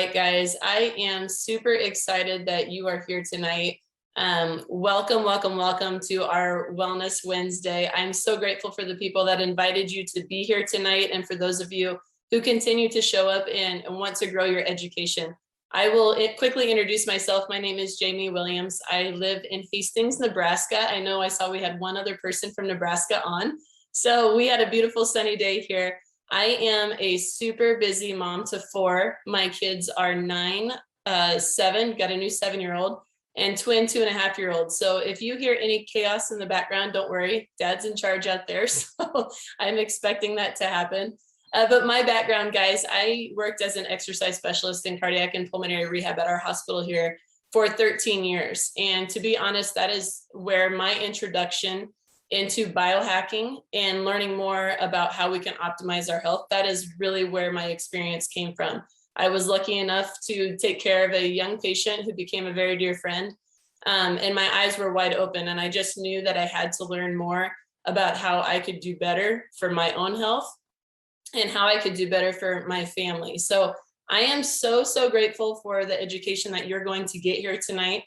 right, guys, I am super excited that you are here tonight. Welcome to our Wellness Wednesday. I'm so grateful for the people that invited you to be here tonight, and for those of you who continue to show up and want to grow your education. I will quickly introduce myself. My name is Jamie Williams. I live in Hastings, Nebraska. I know I saw we had one other person from Nebraska on. So we had a beautiful sunny day here. I am a super busy mom to four. My kids are 9, 7, got a new 7-year-old, and twin 2.5-year-olds. So if you hear any chaos in the background, don't worry, Dad's in charge out there. So I'm expecting that to happen. But my background, guys, I worked as an exercise specialist in cardiac and pulmonary rehab at our hospital here for 13 years. And to be honest, that is where my introduction into biohacking and learning more about how we can optimize our health, that is really where my experience came from. I was lucky enough to take care of a young patient who became a very dear friend. And my eyes were wide open, and I just knew that I had to learn more about how I could do better for my own health and how I could do better for my family. So I am so grateful for the education that you're going to get here tonight,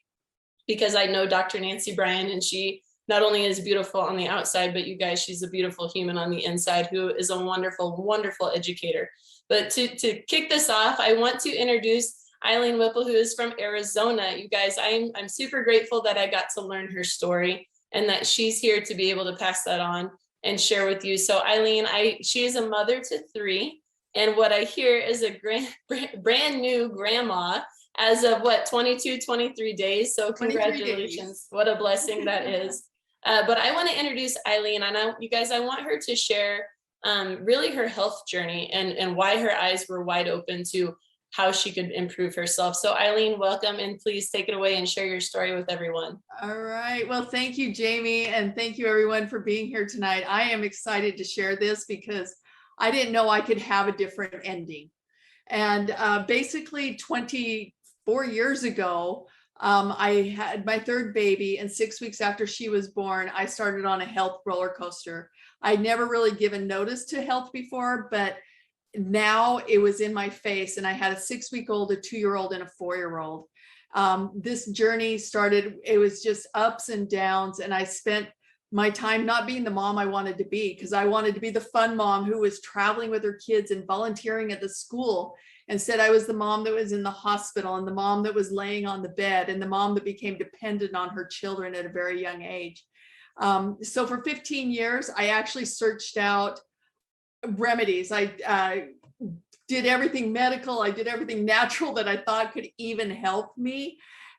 because I know Dr. Nancy Bryan, and she not only is beautiful on the outside, but you guys, she's a beautiful human on the inside who is a wonderful educator. But to kick this off, I want to introduce Eileen Whipple, who is from Arizona. You guys, I'm super grateful that I got to learn her story and that she's here to be able to pass that on and share with you. So Eileen, she is a mother to 3. And what I hear is a brand new grandma as of 22, 23 days. So congratulations. Days. What a blessing that is. But I want to introduce Eileen, and I want her to share really her health journey and why her eyes were wide open to how she could improve herself. So Eileen, welcome, and please take it away and share your story with everyone. All right. Well, thank you, Jamie. And thank you everyone for being here tonight. I am excited to share this because I didn't know I could have a different ending. And basically 24 years ago, I had my 3rd baby, and 6 weeks after she was born, I started on a health roller coaster. I'd never really given notice to health before, but now it was in my face, and I had a 6-week-old, a 2-year-old, and a 4-year-old. This journey started, it was just ups and downs, and I spent my time not being the mom I wanted to be, because I wanted to be the fun mom who was traveling with her kids and volunteering at the school. Instead, I was the mom that was in the hospital, and the mom that was laying on the bed, and the mom that became dependent on her children at a very young age. So for 15 years, I actually searched out remedies. I did everything medical. I did everything natural that I thought could even help me.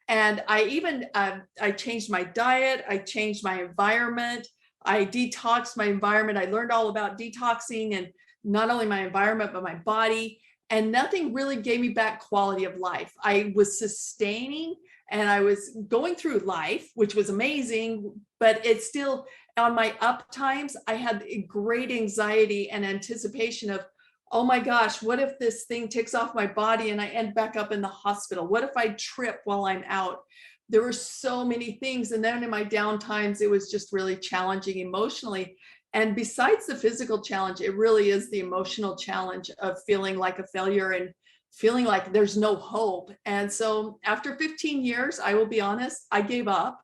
And I even, I changed my diet. I changed my environment. I detoxed my environment. I learned all about detoxing, and not only my environment, but my body. And nothing really gave me back quality of life. I was sustaining, and I was going through life, which was amazing, but it's still, on my up times, I had great anxiety and anticipation of, oh my gosh, what if this thing takes off my body and I end back up in the hospital? What if I trip while I'm out? There were so many things. And then in my down times, it was just really challenging emotionally. And besides the physical challenge, it really is the emotional challenge of feeling like a failure and feeling like there's no hope. And so after 15 years, I will be honest, I gave up.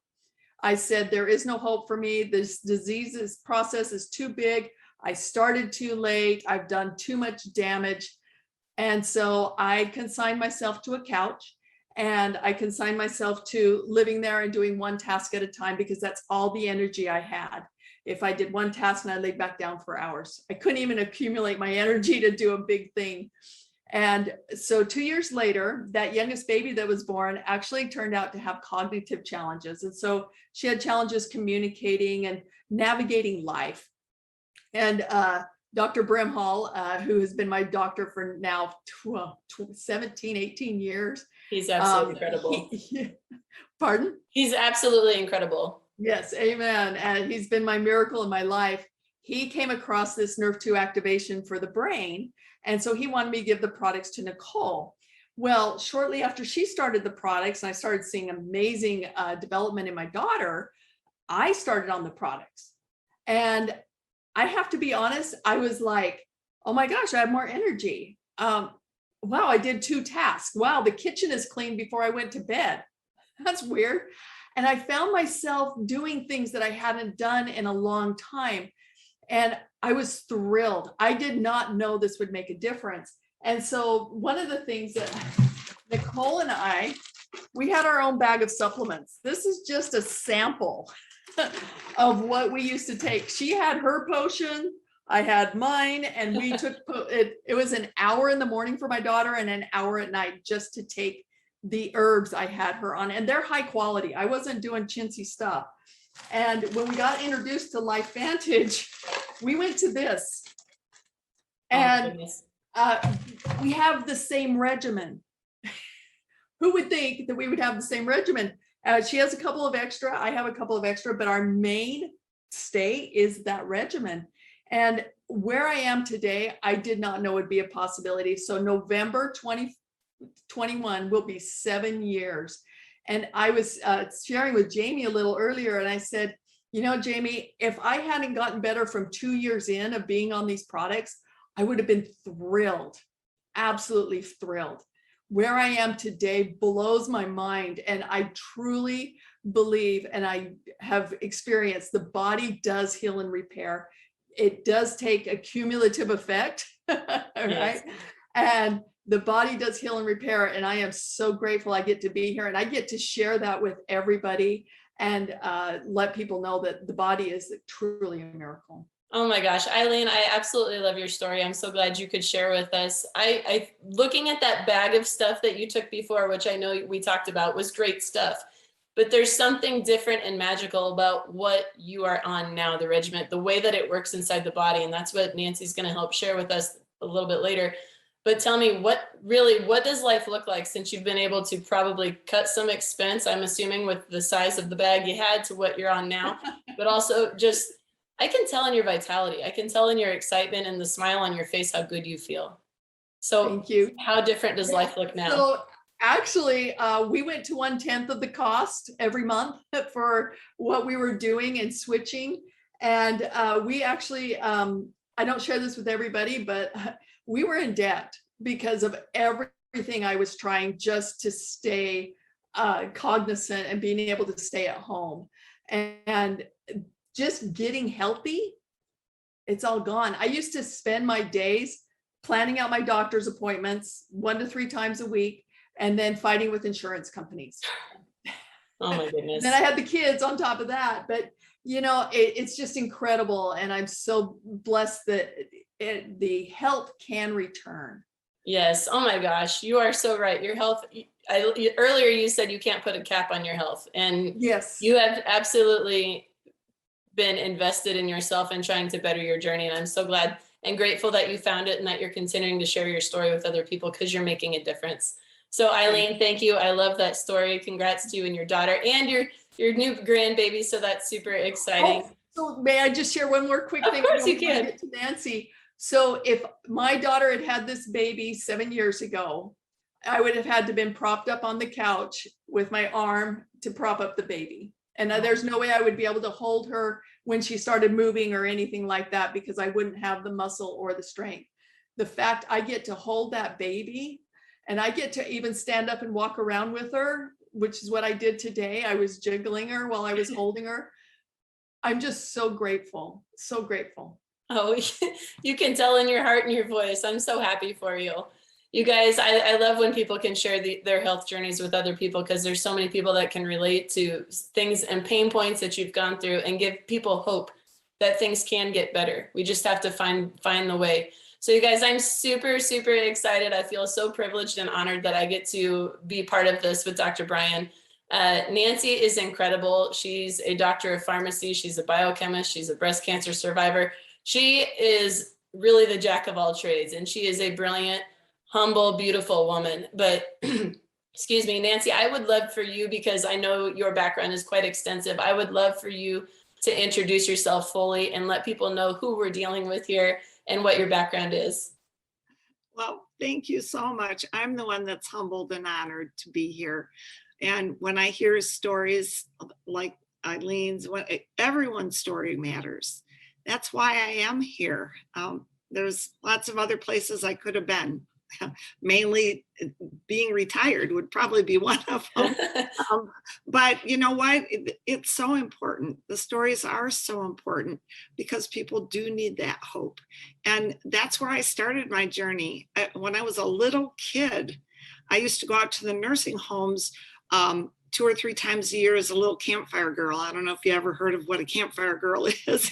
I said, there is no hope for me. This disease process is too big. I started too late. I've done too much damage. And so I consigned myself to a couch, and I consigned myself to living there and doing one task at a time, because that's all the energy I had. If I did one task and I laid back down for hours, I couldn't even accumulate my energy to do a big thing. And so 2 years later, that youngest baby that was born actually turned out to have cognitive challenges. And so she had challenges communicating and navigating life. And Dr. Brimhall, who has been my doctor for now 17, 18 years. He's absolutely incredible. Pardon? He's absolutely incredible. Yes, amen. And he's been my miracle in my life. He came across this Nrf2 activation for the brain. And so he wanted me to give the products to Nicole. Well, shortly after she started the products, and I started seeing amazing development in my daughter, I started on the products. And I have to be honest, I was like, oh my gosh, I have more energy. wow, I did 2 tasks. Wow, the kitchen is clean before I went to bed. That's weird. And I found myself doing things that I hadn't done in a long time. And I was thrilled. I did not know this would make a difference. And so one of the things that Nicole and I, we had our own bag of supplements. This is just a sample of what we used to take. She had her potion, I had mine, and we took it. It was an hour in the morning for my daughter and an hour at night just to take the herbs I had her on. And they're high quality. I wasn't doing chintzy stuff. And when we got introduced to LifeVantage, we went to this. And we have the same regimen. Who would think that we would have the same regimen? She has a couple of extra, I have a couple of extra, but our main stay is that regimen. And where I am today, I did not know would be a possibility. So November 2021 will be 7 years. And I was sharing with Jamie a little earlier, and I said, you know, Jamie, if I hadn't gotten better from 2 years in of being on these products, I would have been thrilled, absolutely thrilled. Where I am today blows my mind. And I truly believe, and I have experienced, the body does heal and repair. It does take a cumulative effect, right? Yes. And the body does heal and repair. And I am so grateful I get to be here and I get to share that with everybody and let people know that the body is truly a miracle. Oh my gosh, Eileen, I absolutely love your story. I'm so glad you could share with us. I looking at that bag of stuff that you took before, which I know we talked about, was great stuff. But there's something different and magical about what you are on now, the regimen, the way that it works inside the body. And that's what Nancy's going to help share with us a little bit later. But tell me, what does life look like since you've been able to probably cut some expense, I'm assuming, with the size of the bag you had to what you're on now, but also just, I can tell in your vitality, I can tell in your excitement and the smile on your face how good you feel. So thank you. How different does life look now? So actually, we went to 1/10 of the cost every month for what we were doing and switching. And we actually, I don't share this with everybody, but we were in debt because of everything I was trying just to stay cognizant and being able to stay at home. And just getting healthy, it's all gone. I used to spend my days planning out my doctor's appointments 1 to 3 times a week and then fighting with insurance companies. Oh my goodness. Then I had the kids on top of that. But, you know, it's just incredible. And I'm so blessed that the health can return. Yes. Oh my gosh. You are so right. Your health. Earlier you said you can't put a cap on your health. And yes, you have absolutely been invested in yourself and trying to better your journey. And I'm so glad and grateful that you found it and that you're continuing to share your story with other people because you're making a difference. So Eileen, thank you. I love that story. Congrats to you and your daughter and your new grandbaby. So that's super exciting. Oh, so may I just share one more quick thing? Of course you can. Get to Nancy. So if my daughter had had this baby 7 years ago, I would have had to been propped up on the couch with my arm to prop up the baby. And there's no way I would be able to hold her when she started moving or anything like that because I wouldn't have the muscle or the strength. The fact I get to hold that baby and I get to even stand up and walk around with her, which is what I did today. I was jiggling her while I was holding her. I'm just so grateful, so grateful. Oh, you can tell in your heart and your voice. I'm so happy for you. You guys, I love when people can share their health journeys with other people because there's so many people that can relate to things and pain points that you've gone through and give people hope that things can get better. We just have to find the way. So you guys, I'm super, super excited. I feel so privileged and honored that I get to be part of this with Dr. Bryan. Nancy is incredible. She's a doctor of pharmacy. She's a biochemist. She's a breast cancer survivor. She is really the jack of all trades, and she is a brilliant, humble, beautiful woman. But excuse me, Nancy, I would love for you, because I know your background is quite extensive, I would love for you to introduce yourself fully and let people know who we're dealing with here and what your background is. Well, thank you so much. I'm the one that's humbled and honored to be here. And when I hear stories like Eileen's, everyone's story matters. That's why I am here. There's lots of other places I could have been, mainly being retired would probably be one of them. But you know what? It's so important. The stories are so important because people do need that hope. And that's where I started my journey. When I was a little kid, I used to go out to the nursing homes 2 or 3 times a year as a little campfire girl. I don't know if you ever heard of what a campfire girl is.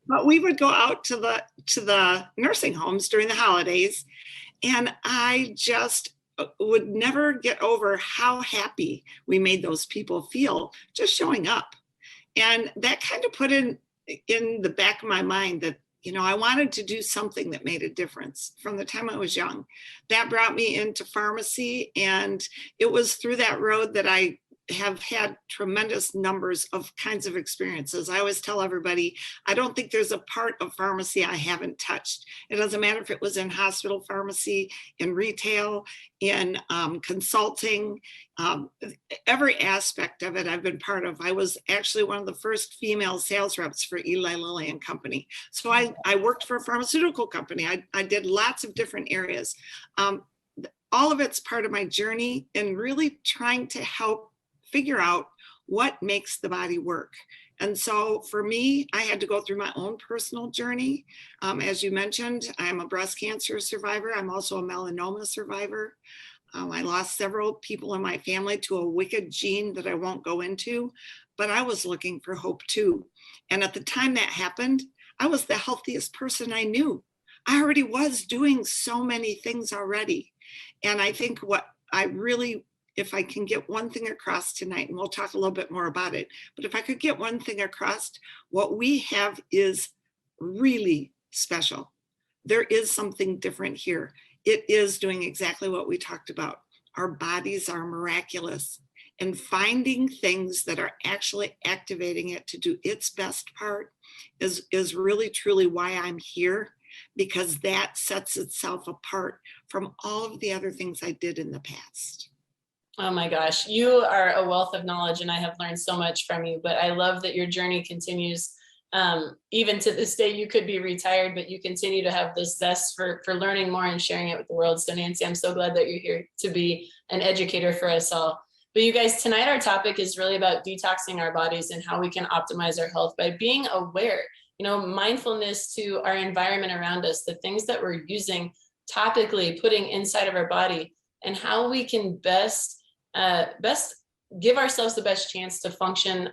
But we would go out to the nursing homes during the holidays, and I just would never get over how happy we made those people feel just showing up. And that kind of put in the back of my mind that, you know, I wanted to do something that made a difference from the time I was young. That brought me into pharmacy, and it was through that road that I have had tremendous numbers of kinds of experiences. I always tell everybody, I don't think there's a part of pharmacy I haven't touched. It doesn't matter if it was in hospital pharmacy, in retail, in consulting, every aspect of it I've been part of. I was actually one of the first female sales reps for Eli Lilly and Company. So I worked for a pharmaceutical company. I did lots of different areas. All of it's part of my journey in really trying to help figure out what makes the body work. And so for me, I had to go through my own personal journey. As you mentioned, I'm a breast cancer survivor. I'm also a melanoma survivor. I lost several people in my family to a wicked gene that I won't go into, but I was looking for hope too. And at the time that happened, I was the healthiest person I knew. I already was doing so many things already. And I think what I really, if I can get one thing across tonight, and we'll talk a little bit more about it, but if I could get one thing across, what we have is really special. There is something different here. It is doing exactly what we talked about. Our bodies are miraculous, and finding things that are actually activating it to do its best part is really truly why I'm here, because that sets itself apart from all of the other things I did in the past. Oh my gosh, you are a wealth of knowledge, and I have learned so much from you, but I love that your journey continues. Even to this day, you could be retired, but you continue to have this zest for learning more and sharing it with the world. So Nancy, I'm so glad that you're here to be an educator for us all. But you guys, tonight our topic is really about detoxing our bodies and how we can optimize our health by being aware, you know, mindfulness to our environment around us, the things that we're using topically, putting inside of our body, and how we can best give ourselves the best chance to function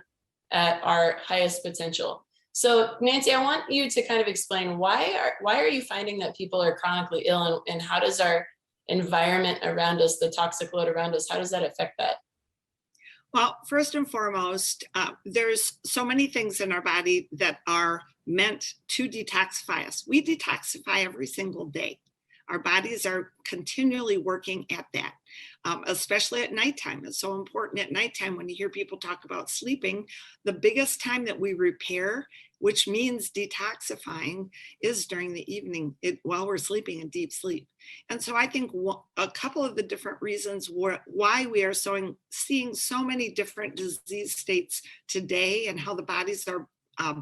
at our highest potential. So Nancy, I want you to kind of explain why are you finding that people are chronically ill, and how does our environment around us, the toxic load around us, how does that affect that? Well, first and foremost, there's so many things in our body that are meant to detoxify us. We detoxify every single day. Our bodies are continually working at that, especially at nighttime. It's so important at nighttime when you hear people talk about sleeping. The biggest time that we repair, which means detoxifying, is during the evening while we're sleeping in deep sleep. And so I think a couple of the different reasons why we are seeing so many different disease states today, and how the bodies are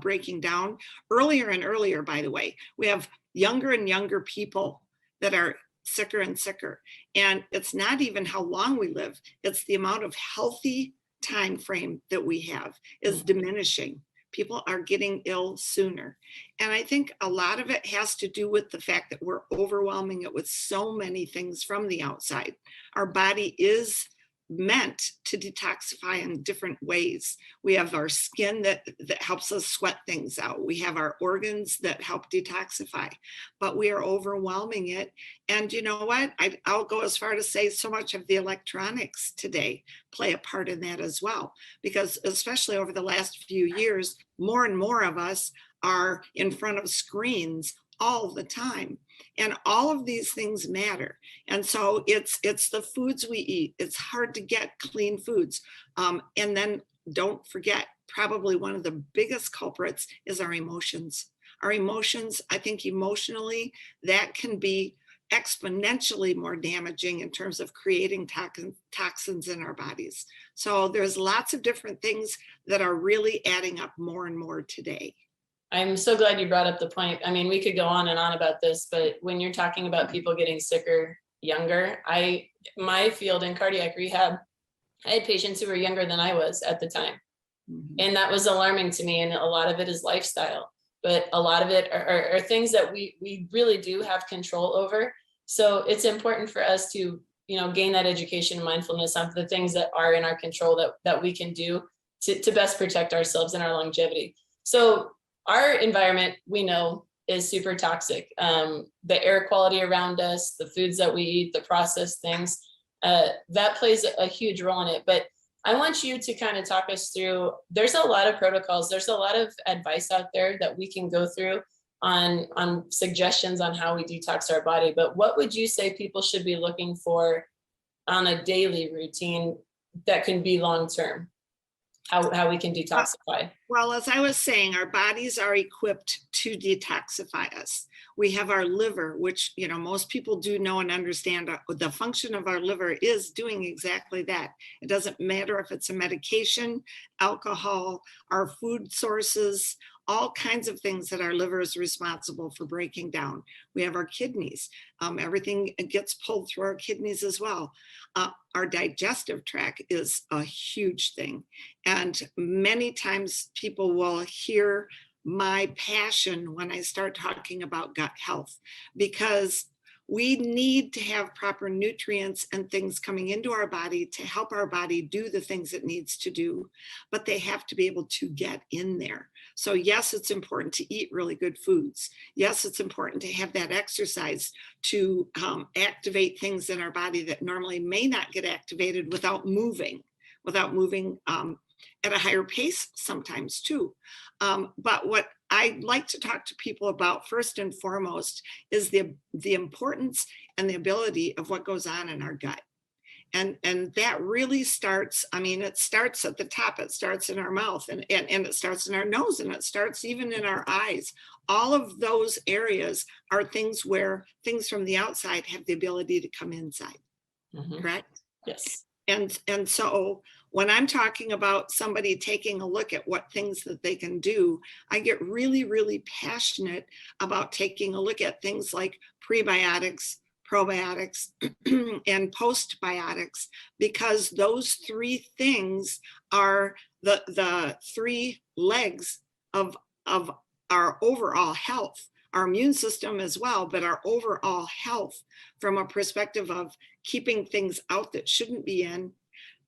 breaking down earlier and earlier, by the way. We have younger and younger people that are sicker and sicker. And it's not even how long we live, it's the amount of healthy time frame that we have is diminishing. People are getting ill sooner. And I think a lot of it has to do with the fact that we're overwhelming it with so many things from the outside. Our body is meant to detoxify in different ways. We have our skin that helps us sweat things out. We have our organs that help detoxify, but we are overwhelming it. And you know what? I'll go as far to say so much of the electronics today play a part in that as well, because especially over the last few years, more and more of us are in front of screens all the time. And all of these things matter. And so it's the foods we eat. It's hard to get clean foods. And then don't forget, probably one of the biggest culprits is our emotions. Our emotions, I think emotionally, that can be exponentially more damaging in terms of creating toxins in our bodies. So there's lots of different things that are really adding up more and more today. I'm so glad you brought up the point. I mean, we could go on and on about this, but when you're talking about people getting sicker younger, my field in cardiac rehab, I had patients who were younger than I was at the time. And that was alarming to me. And a lot of it is lifestyle, but a lot of it are things that we really do have control over. So it's important for us to, gain that education and mindfulness on the things that are in our control that we can do to best protect ourselves and our longevity. So our environment, we know, is super toxic. The air quality around us, the foods that we eat, the processed things, that plays a huge role in it. But I want you to kind of talk us through, there's a lot of protocols, there's a lot of advice out there that we can go through on suggestions on how we detox our body. But what would you say people should be looking for on a daily routine that can be long-term? How we can detoxify? Well, as I was saying, our bodies are equipped to detoxify us. We have our liver, which, most people do know and understand. The function of our liver is doing exactly that. It doesn't matter if it's a medication, alcohol, our food sources, all kinds of things that our liver is responsible for breaking down. We have our kidneys. Everything gets pulled through our kidneys as well. Our digestive tract is a huge thing. And many times people will hear my passion when I start talking about gut health, because we need to have proper nutrients and things coming into our body to help our body do the things it needs to do, but they have to be able to get in there. So yes, it's important to eat really good foods. Yes, it's important to have that exercise to activate things in our body that normally may not get activated without moving at a higher pace sometimes too. But what I like to talk to people about first and foremost is the importance and the ability of what goes on in our gut. And that really starts, it starts at the top, it starts in our mouth and it starts in our nose and it starts even in our eyes. All of those areas are things where things from the outside have the ability to come inside, correct? Yes. And so when I'm talking about somebody taking a look at what things that they can do, I get really, really passionate about taking a look at things like prebiotics, probiotics, and postbiotics, because those three things are the three legs of our overall health, our immune system as well, but our overall health from a perspective of keeping things out that shouldn't be in,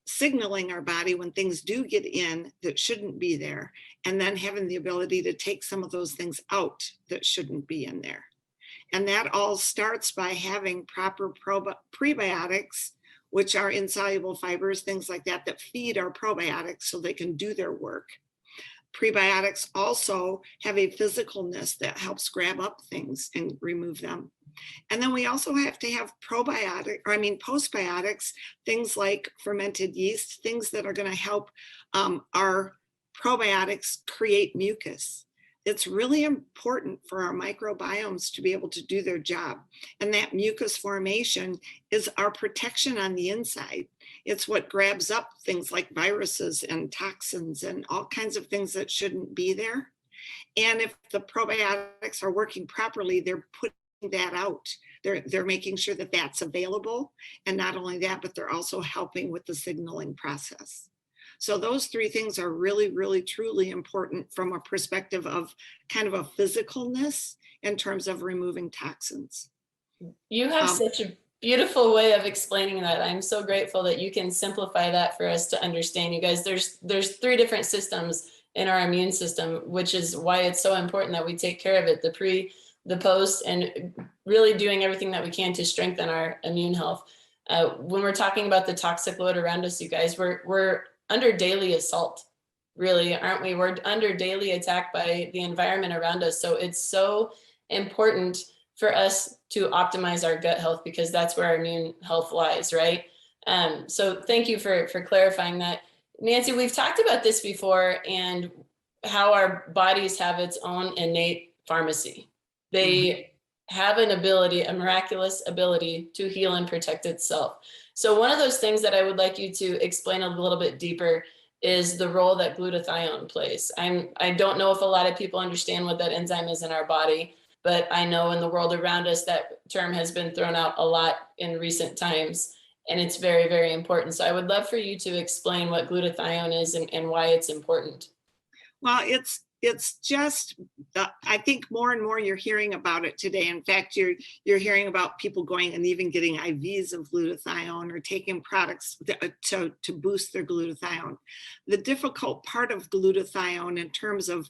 signaling our body when things do get in that shouldn't be there, and then having the ability to take some of those things out that shouldn't be in there. And that all starts by having proper prebiotics, which are insoluble fibers, things like that, that feed our probiotics so they can do their work. Prebiotics also have a physicalness that helps grab up things and remove them. And then we also have to have postbiotics, things like fermented yeast, things that are going to help our probiotics create mucus. It's really important for our microbiomes to be able to do their job. And that mucus formation is our protection on the inside. It's what grabs up things like viruses and toxins and all kinds of things that shouldn't be there. And if the probiotics are working properly, they're putting that out. They're making sure that that's available. And not only that, but they're also helping with the signaling process. So those three things are really, really, truly important from a perspective of kind of a physicalness in terms of removing toxins. You have such a beautiful way of explaining that. I'm so grateful that you can simplify that for us to understand. You guys, there's three different systems in our immune system, which is why it's so important that we take care of it, the pre, the post, and really doing everything that we can to strengthen our immune health. When we're talking about the toxic load around us, you guys, we're under daily assault, really, aren't we? We're under daily attack by the environment around us. So it's so important for us to optimize our gut health, because that's where our immune health lies, right? So thank you for clarifying that. Nancy, we've talked about this before, and how our bodies have its own innate pharmacy. They have an ability, a miraculous ability to heal and protect itself. So one of those things that I would like you to explain a little bit deeper is the role that glutathione plays. I don't know if a lot of people understand what that enzyme is in our body, but I know in the world around us that term has been thrown out a lot in recent times, and it's very, very important. So I would love for you to explain what glutathione is and why it's important. Well, it's just, I think more and more you're hearing about it today. In fact, you're hearing about people going and even getting IVs of glutathione or taking products to boost their glutathione. The difficult part of glutathione in terms of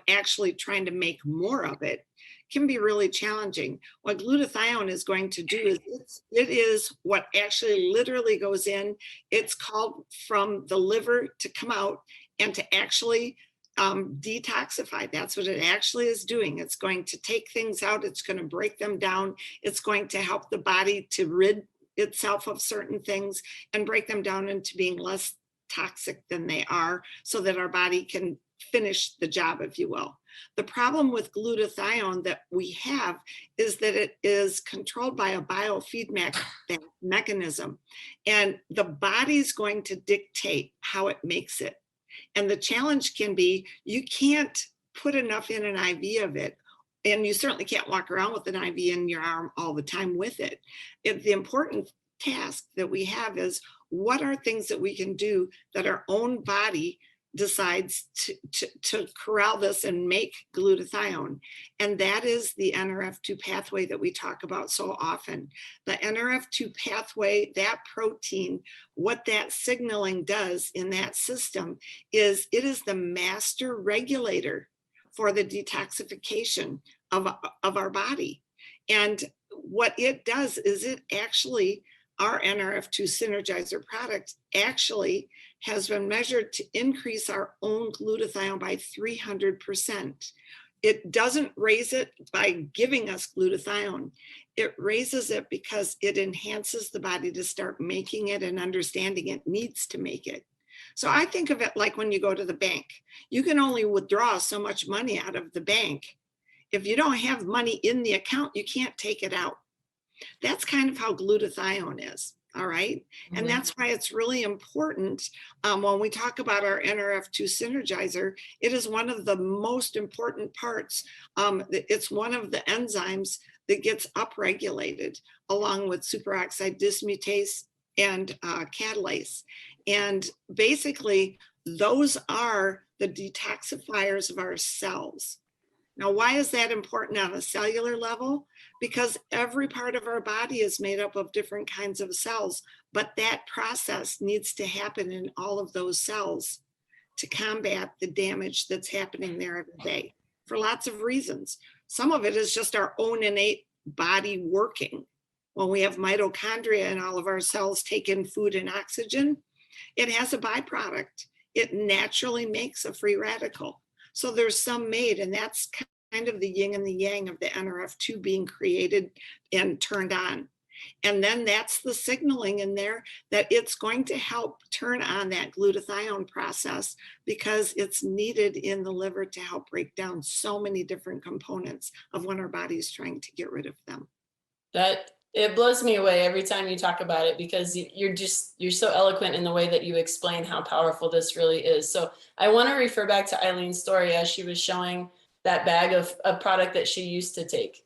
actually trying to make more of it can be really challenging. What glutathione is going to do is it is what actually literally goes in. It's called from the liver to come out and to actually detoxify. That's what it actually is doing. It's going to take things out. It's going to break them down. It's going to help the body to rid itself of certain things and break them down into being less toxic than they are, so that our body can finish the job, if you will. The problem with glutathione that we have is that it is controlled by a biofeedback mechanism, and the body's going to dictate how it makes it. And the challenge can be, you can't put enough in an IV of it, and you certainly can't walk around with an IV in your arm all the time with it. The important task that we have is, what are things that we can do that our own body decides to corral this and make glutathione? And that is the Nrf2 pathway that we talk about so often. The Nrf2 pathway, that protein, what that signaling does in that system is it is the master regulator for the detoxification of our body. And what it does is it actually, our Nrf2 Synergizer product actually has been measured to increase our own glutathione by 300%. It doesn't raise it by giving us glutathione. It raises it because it enhances the body to start making it and understanding it needs to make it. So I think of it like when you go to the bank. You can only withdraw so much money out of the bank. If you don't have money in the account, you can't take it out. That's kind of how glutathione is. All right. And that's why it's really important when we talk about our Nrf2 Synergizer. It is one of the most important parts. It's one of the enzymes that gets upregulated along with superoxide dismutase and catalase. And basically, those are the detoxifiers of our cells. Now, why is that important on a cellular level? Because every part of our body is made up of different kinds of cells, but that process needs to happen in all of those cells to combat the damage that's happening there every day for lots of reasons. Some of it is just our own innate body working. When we have mitochondria and all of our cells take in food and oxygen, it has a byproduct. It naturally makes a free radical. So there's some made, and that's kind of the yin and the yang of the Nrf2 being created and turned on. And then that's the signaling in there that it's going to help turn on that glutathione process, because it's needed in the liver to help break down so many different components of when our body's trying to get rid of them. That it blows me away every time you talk about it, because you're so eloquent in the way that you explain how powerful this really is. So I want to refer back to Eileen's story as she was showing that bag of a product that she used to take.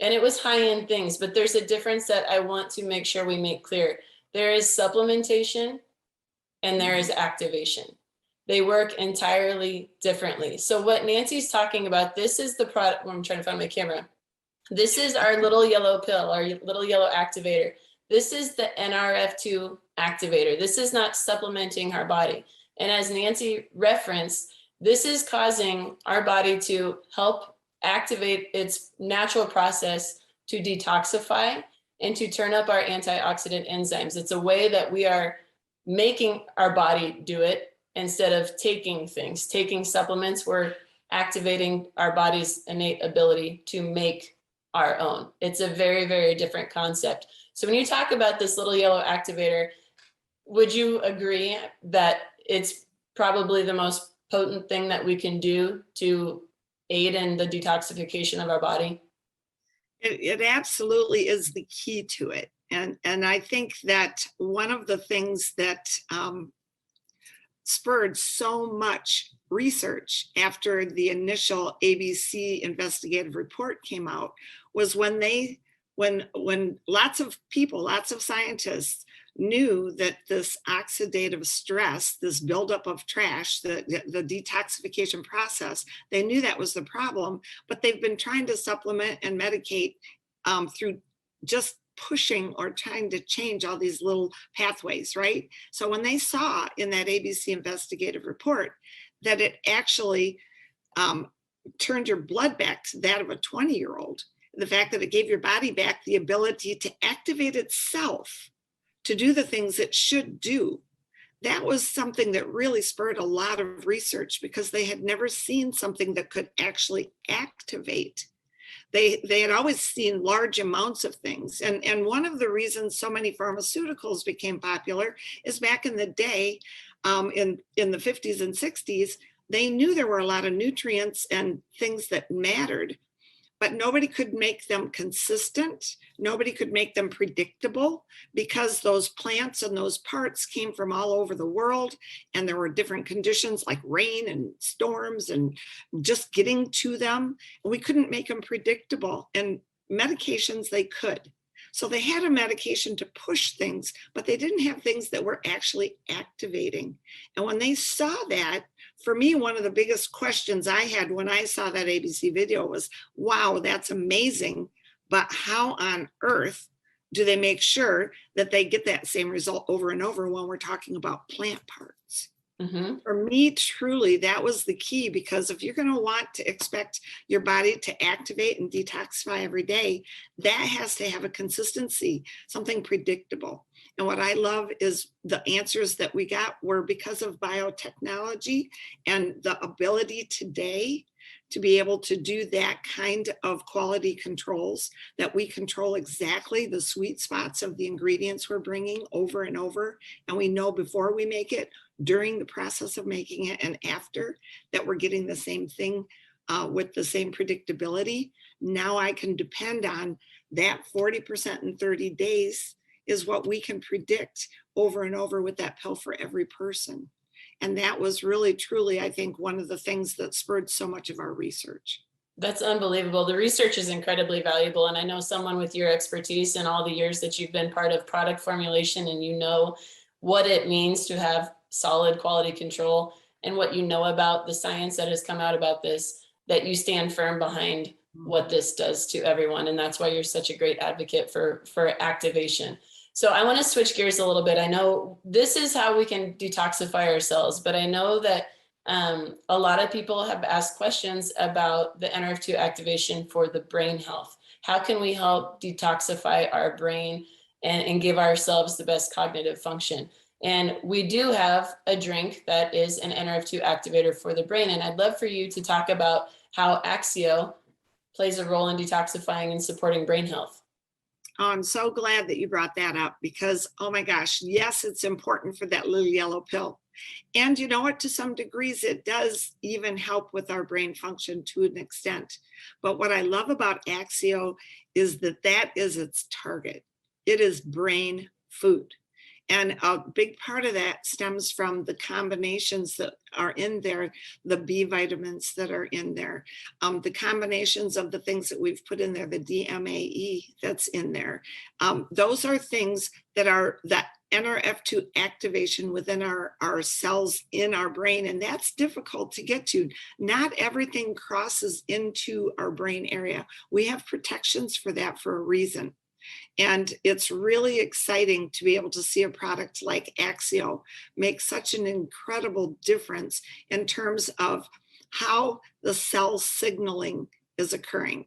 And it was high-end things, but there's a difference that I want to make sure we make clear. There is supplementation and there is activation. They work entirely differently. So what Nancy's talking about, this is the product, I'm trying to find my camera. This is our little yellow pill, our little yellow activator. This is the Nrf2 activator. This is not supplementing our body. And as Nancy referenced, this is causing our body to help activate its natural process to detoxify and to turn up our antioxidant enzymes. It's a way that we are making our body do it instead of taking things. Taking supplements, we're activating our body's innate ability to make our own. It's a very, very different concept. So when you talk about this little yellow activator, would you agree that it's probably the most potent thing that we can do to aid in the detoxification of our body? It absolutely is the key to it. And I think that one of the things that spurred so much research after the initial ABC investigative report came out was when lots of people, lots of scientists knew that this oxidative stress, this buildup of trash, the detoxification process, they knew that was the problem, but they've been trying to supplement and medicate through just pushing or trying to change all these little pathways, right? So when they saw in that ABC investigative report that it actually turned your blood back to that of a 20-year-old, the fact that it gave your body back the ability to activate itself to do the things it should do, that was something that really spurred a lot of research because they had never seen something that could actually activate. They had always seen large amounts of things. And one of the reasons so many pharmaceuticals became popular is back in the day, in the 50s and 60s, they knew there were a lot of nutrients and things that mattered, but nobody could make them consistent. Nobody could make them predictable because those plants and those parts came from all over the world. And there were different conditions like rain and storms and just getting to them. And we couldn't make them predictable. And medications, they could. So they had a medication to push things, but they didn't have things that were actually activating. And when they saw that, for me, one of the biggest questions I had when I saw that ABC video was, wow, that's amazing. But how on earth do they make sure that they get that same result over and over when we're talking about plant parts? Mm-hmm. For me, truly, that was the key, because if you're going to want to expect your body to activate and detoxify every day, that has to have a consistency, something predictable. And what I love is the answers that we got were because of biotechnology and the ability today to be able to do that kind of quality controls, that we control exactly the sweet spots of the ingredients we're bringing over and over. And we know before we make it, during the process of making it, and after, that we're getting the same thing with the same predictability. Now I can depend on that 40% in 30 days is what we can predict over and over with that pill for every person. And that was really, truly, I think, one of the things that spurred so much of our research. That's unbelievable. The research is incredibly valuable. And I know someone with your expertise and all the years that you've been part of product formulation, and you know what it means to have solid quality control and what you know about the science that has come out about this, that you stand firm behind what this does to everyone. And that's why you're such a great advocate for activation. So I want to switch gears a little bit. I know this is how we can detoxify ourselves, but I know that a lot of people have asked questions about the Nrf2 activation for the brain health. How can we help detoxify our brain and give ourselves the best cognitive function? And we do have a drink that is an Nrf2 activator for the brain. And I'd love for you to talk about how Axio plays a role in detoxifying and supporting brain health. Oh, I'm so glad that you brought that up, because, oh my gosh, yes, it's important for that little yellow pill. And you know what, to some degrees, it does even help with our brain function to an extent. But what I love about Axio is that that is its target. It is brain food. And a big part of that stems from the combinations that are in there, the B vitamins that are in there, the combinations of the things that we've put in there, the DMAE that's in there. Those are things that are that Nrf2 activation within our cells in our brain, and that's difficult to get to. Not everything crosses into our brain area. We have protections for that for a reason. And it's really exciting to be able to see a product like Axio make such an incredible difference in terms of how the cell signaling is occurring.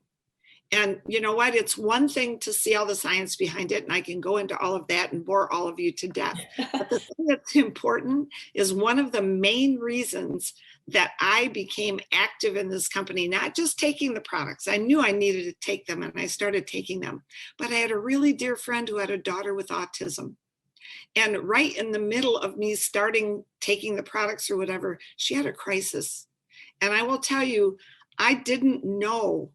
And you know what? It's one thing to see all the science behind it, and I can go into all of that and bore all of you to death. But the thing that's important is one of the main reasons that I became active in this company, not just taking the products. I knew I needed to take them, and I started taking them. But I had a really dear friend who had a daughter with autism. And right in the middle of me starting taking the products or whatever, she had a crisis. And I will tell you, I didn't know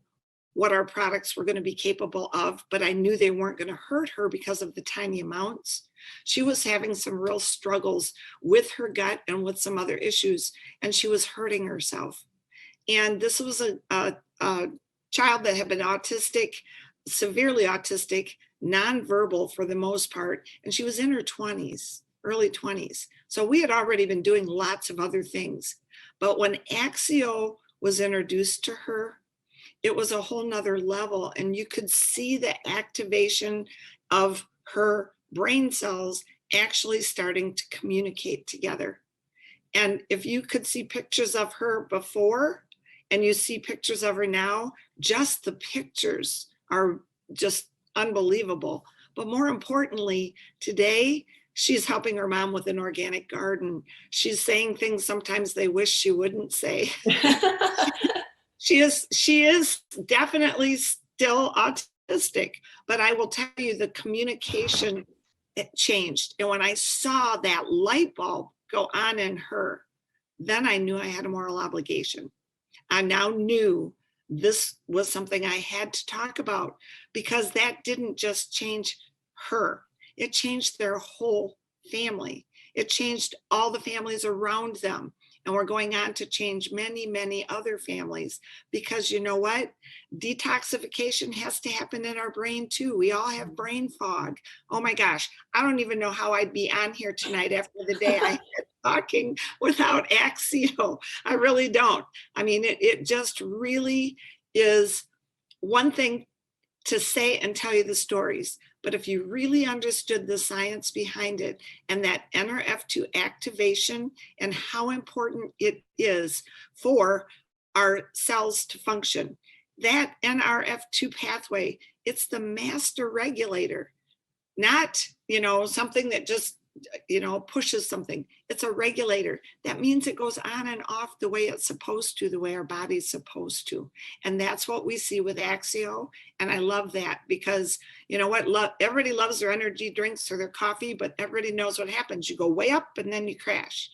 what our products were going to be capable of, but I knew they weren't going to hurt her because of the tiny amounts. She was having some real struggles with her gut and with some other issues, and she was hurting herself. And this was a child that had been autistic, severely autistic, nonverbal for the most part, and she was in her 20s, early 20s. So we had already been doing lots of other things. But when Axio was introduced to her, it was a whole nother level, and you could see the activation of her brain cells actually starting to communicate together. And if you could see pictures of her before and you see pictures of her now, just the pictures are just unbelievable. But more importantly, today, she's helping her mom with an organic garden. She's saying things sometimes they wish she wouldn't say. She is definitely still autistic, but I will tell you the communication, it changed. And when I saw that light bulb go on in her, then I knew I had a moral obligation. I now knew this was something I had to talk about, because that didn't just change her. It changed their whole family. It changed all the families around them. And we're going on to change many, many other families, because you know what? Detoxification has to happen in our brain too. We all have brain fog. Oh my gosh, I don't even know how I'd be on here tonight after the day I had talking without Axio. I really don't. I mean, it just really is one thing to say and tell you the stories. But if you really understood the science behind it and that Nrf2 activation and how important it is for our cells to function, that Nrf2 pathway, it's the master regulator, not, something that just, pushes something. It's a regulator. That means it goes on and off the way it's supposed to, the way our body's supposed to. And that's what we see with Axio. And I love that, because you know what? Everybody loves their energy drinks or their coffee, but everybody knows what happens. You go way up and then you crash.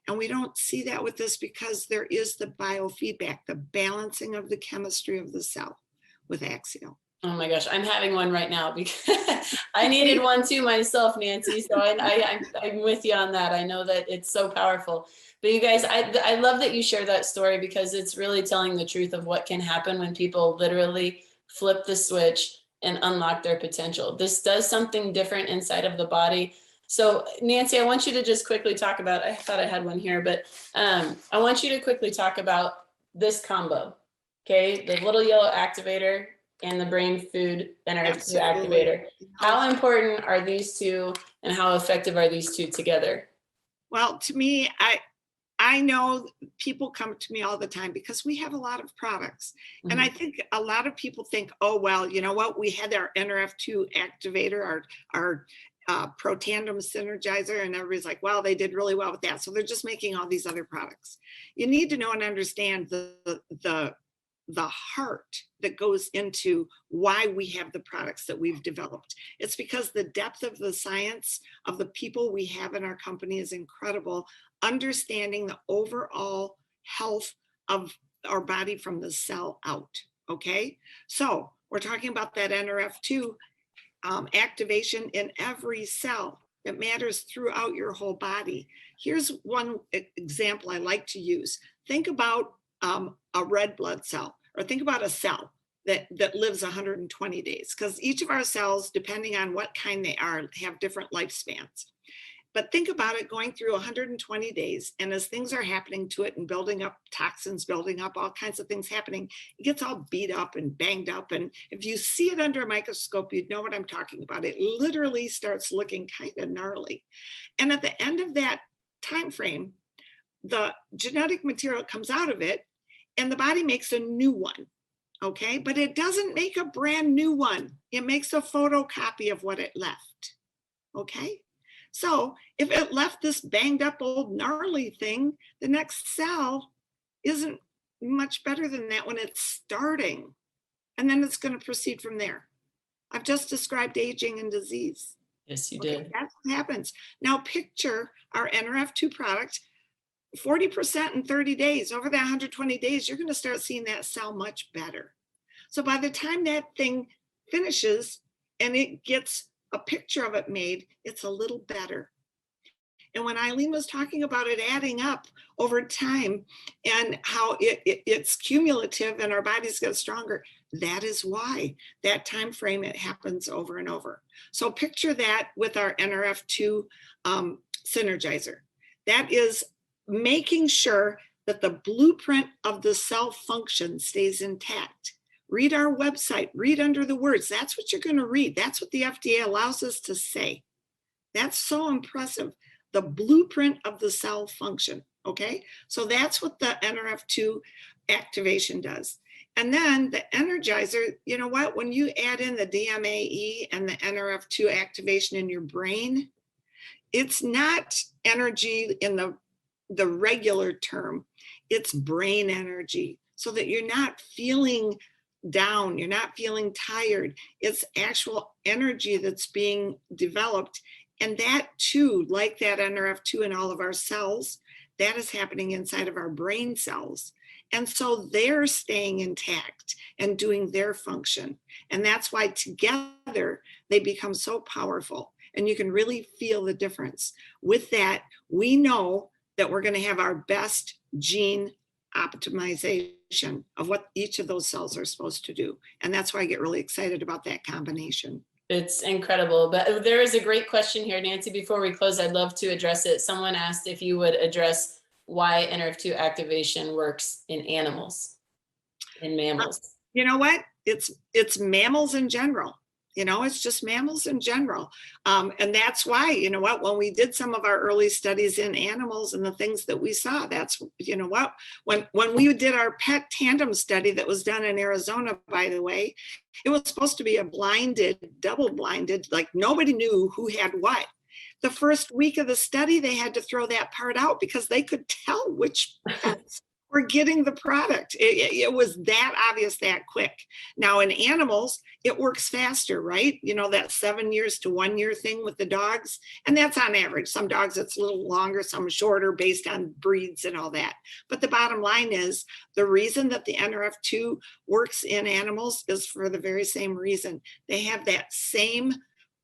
And we don't see that with this, because there is the biofeedback, the balancing of the chemistry of the cell with Axio. Oh my gosh, I'm having one right now, because I needed one too myself, Nancy. So I'm with you on that. I know that it's so powerful. But you guys, I love that you share that story, because it's really telling the truth of what can happen when people literally flip the switch and unlock their potential. This does something different inside of the body. So Nancy, I want you to just quickly talk about, I thought I had one here, but I want you to quickly talk about this combo, okay? The little yellow activator and the brain food Nrf2 activator. How important are these two, and how effective are these two together? Well, to me, I know people come to me all the time because we have a lot of products. Mm-hmm. And I think a lot of people think, oh, well, you know what? We had our Nrf2 activator, our Protandem synergizer, and everybody's like, well, they did really well with that. So they're just making all these other products. You need to know and understand the heart that goes into why we have the products that we've developed. It's because the depth of the science of the people we have in our company is incredible, understanding the overall health of our body from the cell out, okay? So we're talking about that Nrf2 activation in every cell that matters throughout your whole body. Here's one example I like to use. Think about a red blood cell, or think about a cell that lives 120 days, because each of our cells, depending on what kind they are, have different lifespans. But think about it going through 120 days, and as things are happening to it and building up toxins, building up all kinds of things happening, it gets all beat up and banged up. And if you see it under a microscope, you'd know what I'm talking about. It literally starts looking kind of gnarly. And at the end of that time frame, the genetic material comes out of it, and the body makes a new one, okay? But it doesn't make a brand new one. It makes a photocopy of what it left, okay? So if it left this banged up old gnarly thing, the next cell isn't much better than that when it's starting. And then it's going to proceed from there. I've just described aging and disease. Yes, you did. That's what happens. Now picture our Nrf2 product, 40% in 30 days. Over that 120 days, you're going to start seeing that cell much better. So by the time that thing finishes and it gets a picture of it made, it's a little better. And when Eileen was talking about it adding up over time and how it's cumulative and our bodies get stronger, that is why that time frame, it happens over and over. So picture that with our Nrf2 synergizer. That is making sure that the blueprint of the cell function stays intact. Read our website, read under the words. That's what you're going to read. That's what the FDA allows us to say. That's so impressive. The blueprint of the cell function. Okay, so that's what the Nrf2 activation does. And then the energizer, you know what? When you add in the DMAE and the Nrf2 activation in your brain, it's not energy in the regular term. It's brain energy, so that you're not feeling down, you're not feeling tired. It's actual energy that's being developed. And that too, like that Nrf2 in all of our cells, that is happening inside of our brain cells. And so they're staying intact and doing their function. And that's why together they become so powerful. And you can really feel the difference. With that, we know that we're going to have our best gene optimization of what each of those cells are supposed to do. And that's why I get really excited about that combination. It's incredible. But there is a great question here, Nancy. Before we close, I'd love to address it. Someone asked if you would address why Nrf2 activation works in animals, in mammals. You know what? It's mammals in general. You know, it's just mammals in general. And that's why, you know what, when we did some of our early studies in animals and the things that we saw, that's, you know what, when we did our pet tandem study that was done in Arizona, by the way, it was supposed to be a blinded, double blinded, like nobody knew who had what. The first week of the study, they had to throw that part out because they could tell which pets were getting the product. It was that obvious that quick. Now in animals, it works faster, right? You know, that 7 years to 1 year thing with the dogs. And that's on average. Some dogs, it's a little longer, some shorter based on breeds and all that. But the bottom line is the reason that the Nrf2 works in animals is for the very same reason. They have that same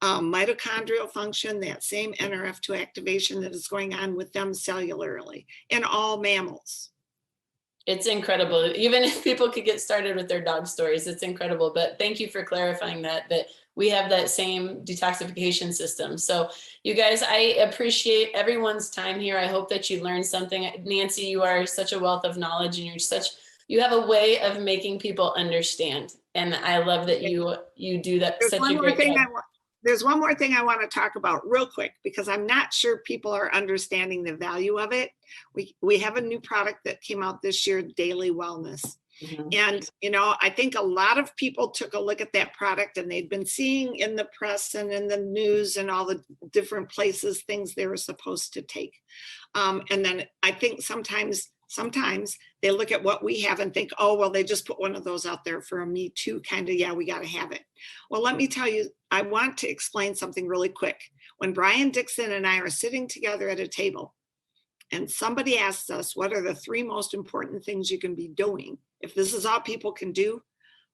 mitochondrial function, that same Nrf2 activation that is going on with them cellularly in all mammals. It's incredible. Even if people could get started with their dog stories, it's incredible. But thank you for clarifying that we have that same detoxification system. So you guys, I appreciate everyone's time here. I hope that you learned something. Nancy, you are such a wealth of knowledge, and you have a way of making people understand. And I love that you do that. There's such one a more great thing job. There's one more thing I want to talk about real quick, because I'm not sure people are understanding the value of it. We have a new product that came out this year, Daily Wellness. Mm-hmm. And, you know, I think a lot of people took a look at that product and they'd been seeing in the press and in the news and all the different places, things they were supposed to take. And then I think sometimes they look at what we have and think, oh, well, they just put one of those out there for a Me Too kind of, yeah, we got to have it. Well, let me tell you, I want to explain something really quick. When Bryan Dixon and I are sitting together at a table and somebody asks us, what are the 3 most important things you can be doing? If this is all people can do,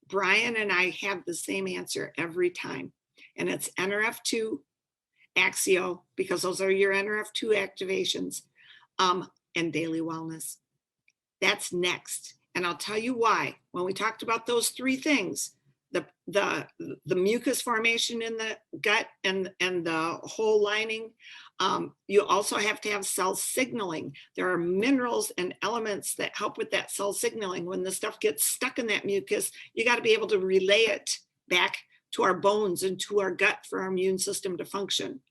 Bryan and I have the same answer every time. And it's Nrf2, Axio, because those are your Nrf2 activations, and Daily Wellness. That's next. And I'll tell you why. When we talked about those 3 things, the mucus formation in the gut and the whole lining, you also have to have cell signaling. There are minerals and elements that help with that cell signaling. When the stuff gets stuck in that mucus, you got to be able to relay it back to our bones and to our gut for our immune system to function.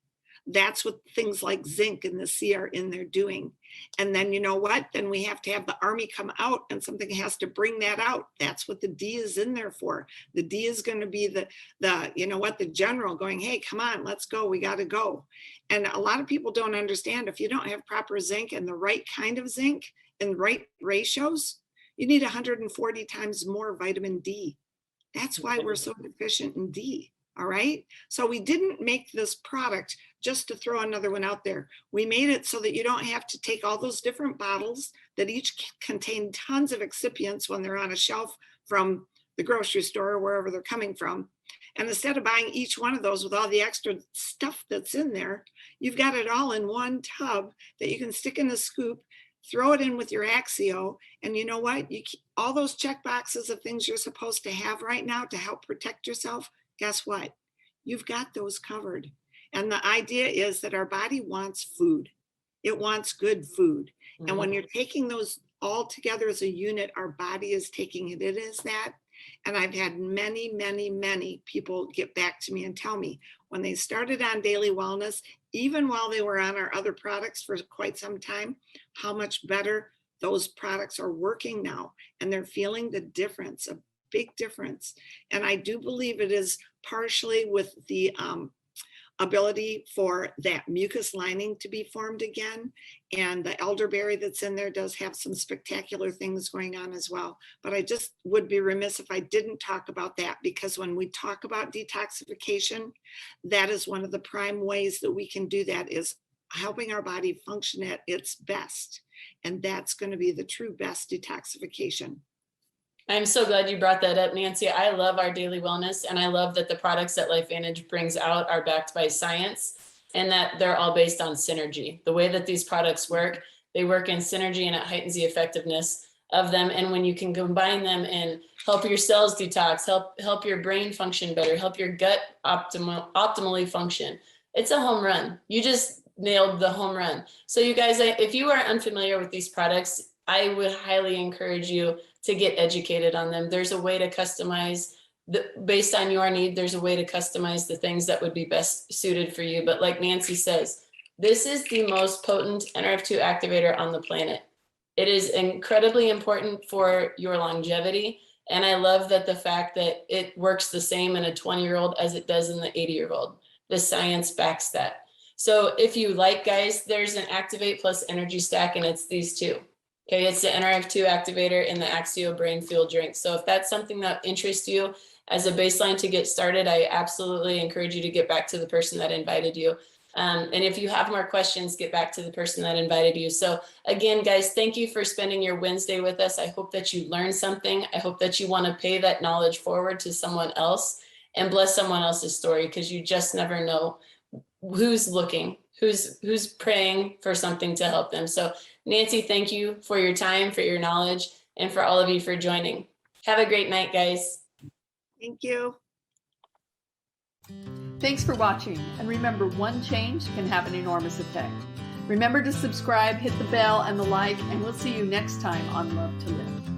That's what things like zinc and the C are in there doing. And then you know what? Then we have to have the army come out and something has to bring that out. That's what the D is in there for. The D is going to be the you know what, the general going, hey, come on, let's go. We got to go. And a lot of people don't understand, if you don't have proper zinc and the right kind of zinc and right ratios, you need 140 times more vitamin D. That's why we're so deficient in D. All right. So we didn't make this product just to throw another one out there. We made it so that you don't have to take all those different bottles that each contain tons of excipients when they're on a shelf from the grocery store or wherever they're coming from. And instead of buying each one of those with all the extra stuff that's in there, you've got it all in one tub that you can stick in a scoop, throw it in with your Axio. And you know what? All those check boxes of things you're supposed to have right now to help protect yourself, guess what? You've got those covered. And the idea is that our body wants food. It wants good food. Mm-hmm. And when you're taking those all together as a unit, our body is taking it in as that. And I've had many, many, many people get back to me and tell me when they started on Daily Wellness, even while they were on our other products for quite some time, how much better those products are working now. And they're feeling the difference, a big difference. And I do believe it is partially with the ability for that mucus lining to be formed again. And the elderberry that's in there does have some spectacular things going on as well. But I just would be remiss if I didn't talk about that, because when we talk about detoxification, that is one of the prime ways that we can do that, is helping our body function at its best. And that's going to be the true best detoxification. I'm so glad you brought that up, Nancy. I love our Daily Wellness, and I love that the products that LifeVantage brings out are backed by science, and that they're all based on synergy. The way that these products work, they work in synergy, and it heightens the effectiveness of them. And when you can combine them and help your cells detox, help your brain function better, help your gut optimally function, it's a home run. You just nailed the home run. So you guys, if you are unfamiliar with these products, I would highly encourage you to get educated on them. There's a way to customize, based on your need, there's a way to customize the things that would be best suited for you. But like Nancy says, this is the most potent Nrf2 activator on the planet. It is incredibly important for your longevity. And I love that the fact that it works the same in a 20-year-old as it does in the 80-year-old. The science backs that. So if you like, guys, there's an Activate plus Energy Stack, and it's these two. Okay, it's the Nrf2 activator and the Axio Brain Fuel drink. So if that's something that interests you as a baseline to get started, I absolutely encourage you to get back to the person that invited you. And if you have more questions, get back to the person that invited you. So again, guys, thank you for spending your Wednesday with us. I hope that you learned something. I hope that you want to pay that knowledge forward to someone else and bless someone else's story, because you just never know who's looking, who's praying for something to help them. So Nancy, thank you for your time, for your knowledge, and for all of you for joining. Have a great night, guys. Thank you. Thanks for watching. And remember, one change can have an enormous effect. Remember to subscribe, hit the bell and the like, and we'll see you next time on Love to Live.